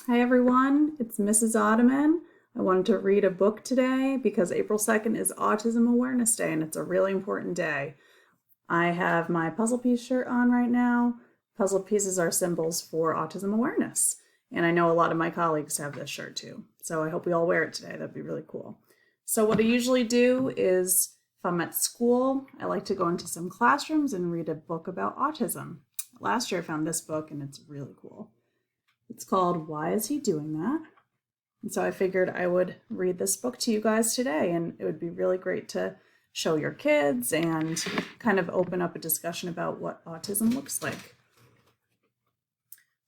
Hi everyone, it's Mrs. Ottoman. I wanted to read a book today because April 2nd is Autism Awareness Day and it's a really important day. I have my puzzle piece shirt on right now. Puzzle pieces are symbols for autism awareness. And I know a lot of my colleagues have this shirt too. So I hope we all wear it today. That'd be really cool. So what I usually do is if I'm at school, I like to go into some classrooms and read a book about autism. Last year I found this book and it's really cool. It's called Why Is He Doing That? And so I figured I would read this book to you guys today, and it would be really great to show your kids and kind of open up a discussion about what autism looks like.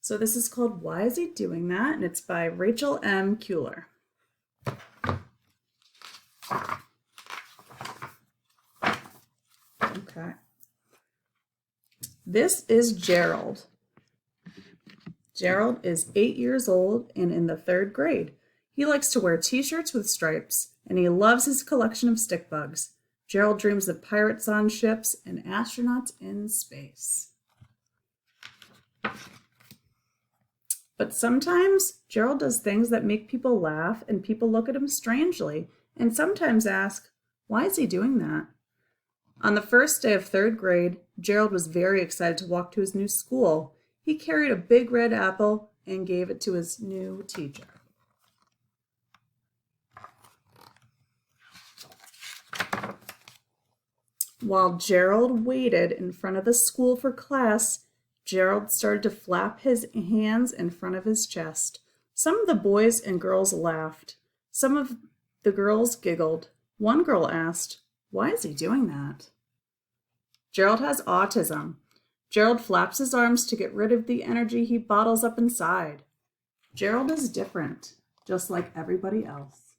So this is called Why Is He Doing That? And it's by Rachel M. Cuellar. Okay. This is Gerald. Gerald is 8 years old and in the 3rd grade. He likes to wear t-shirts with stripes, and he loves his collection of stick bugs. Gerald dreams of pirates on ships and astronauts in space. But sometimes Gerald does things that make people laugh and people look at him strangely and sometimes ask, why is he doing that? On the first day of 3rd grade, Gerald was very excited to walk to his new school. He carried a big red apple and gave it to his new teacher. While Gerald waited in front of the school for class, Gerald started to flap his hands in front of his chest. Some of the boys and girls laughed. Some of the girls giggled. One girl asked, "Why is he doing that?" Gerald has autism. Gerald flaps his arms to get rid of the energy he bottles up inside. Gerald is different, just like everybody else.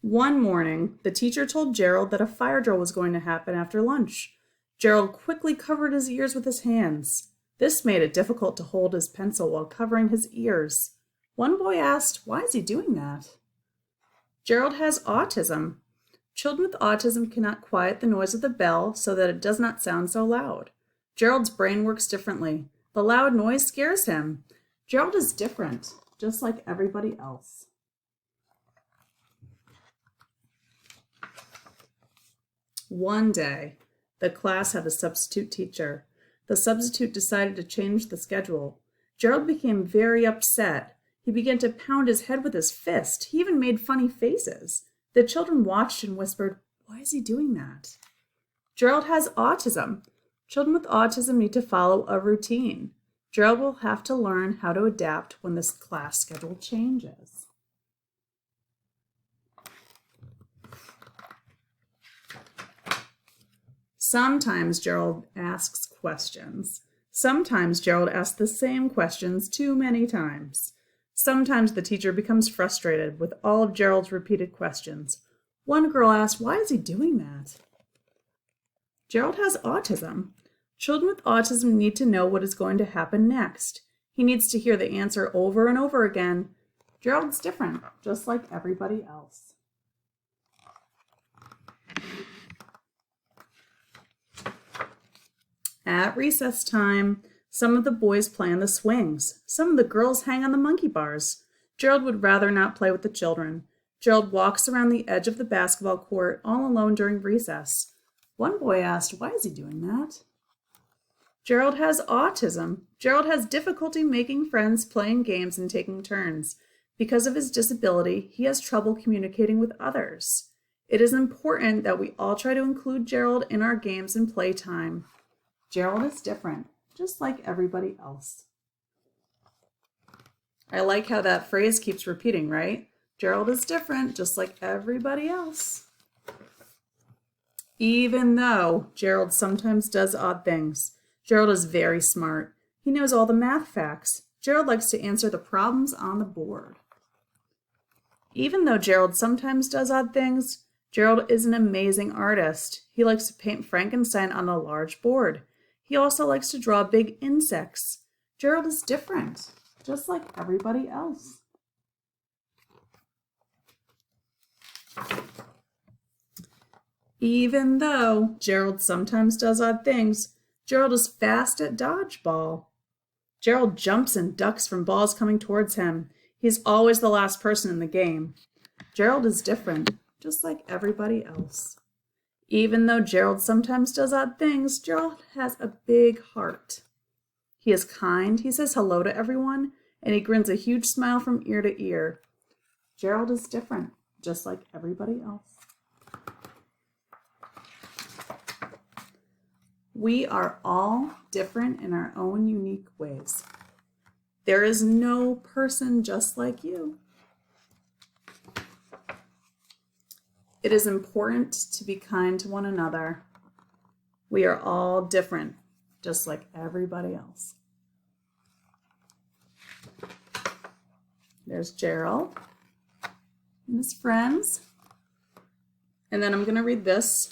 One morning, the teacher told Gerald that a fire drill was going to happen after lunch. Gerald quickly covered his ears with his hands. This made it difficult to hold his pencil while covering his ears. One boy asked, "Why is he doing that?" Gerald has autism. Children with autism cannot quiet the noise of the bell so that it does not sound so loud. Gerald's brain works differently. The loud noise scares him. Gerald is different, just like everybody else. One day, the class had a substitute teacher. The substitute decided to change the schedule. Gerald became very upset. He began to pound his head with his fist. He even made funny faces. The children watched and whispered, "Why is he doing that?" Gerald has autism. Children with autism need to follow a routine. Gerald will have to learn how to adapt when this class schedule changes. Sometimes Gerald asks questions. Sometimes Gerald asks the same questions too many times. Sometimes the teacher becomes frustrated with all of Gerald's repeated questions. One girl asked, "Why is he doing that?" Gerald has autism. Children with autism need to know what is going to happen next. He needs to hear the answer over and over again. Gerald's different, just like everybody else. At recess time, some of the boys play on the swings. Some of the girls hang on the monkey bars. Gerald would rather not play with the children. Gerald walks around the edge of the basketball court all alone during recess. One boy asked, "Why is he doing that?" Gerald has autism. Gerald has difficulty making friends, playing games, and taking turns. Because of his disability, he has trouble communicating with others. It is important that we all try to include Gerald in our games and playtime. Gerald is different, just like everybody else. I like how that phrase keeps repeating, right? Gerald is different, just like everybody else. Even though Gerald sometimes does odd things, Gerald is very smart. He knows all the math facts. Gerald likes to answer the problems on the board. Even though Gerald sometimes does odd things, Gerald is an amazing artist. He likes to paint Frankenstein on a large board. He also likes to draw big insects. Gerald is different, just like everybody else. Even though Gerald sometimes does odd things, Gerald is fast at dodgeball. Gerald jumps and ducks from balls coming towards him. He's always the last person in the game. Gerald is different, just like everybody else. Even though Gerald sometimes does odd things, Gerald has a big heart. He is kind, he says hello to everyone, and he grins a huge smile from ear to ear. Gerald is different, just like everybody else. We are all different in our own unique ways. There is no person just like you. It is important to be kind to one another. We are all different, just like everybody else. There's Gerald and his friends. And then I'm going to read this.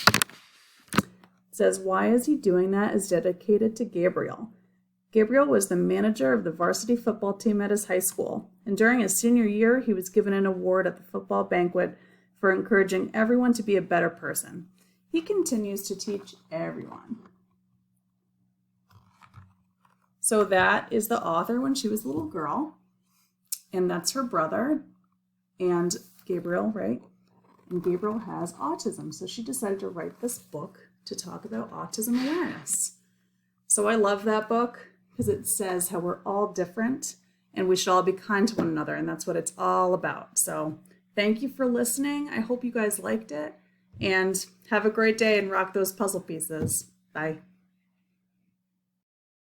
It says, "Why is he doing that?" is dedicated to Gabriel. Gabriel was the manager of the varsity football team at his high school, and during his senior year, he was given an award at the football banquet for encouraging everyone to be a better person. He continues to teach everyone. So that is the author when she was a little girl, and that's her brother, and Gabriel, right? And Gabriel has autism, so she decided to write this book to talk about autism awareness. So I love that book because it says how we're all different and we should all be kind to one another, and that's what it's all about. So thank you for listening. I hope you guys liked it, and have a great day and rock those puzzle pieces. Bye.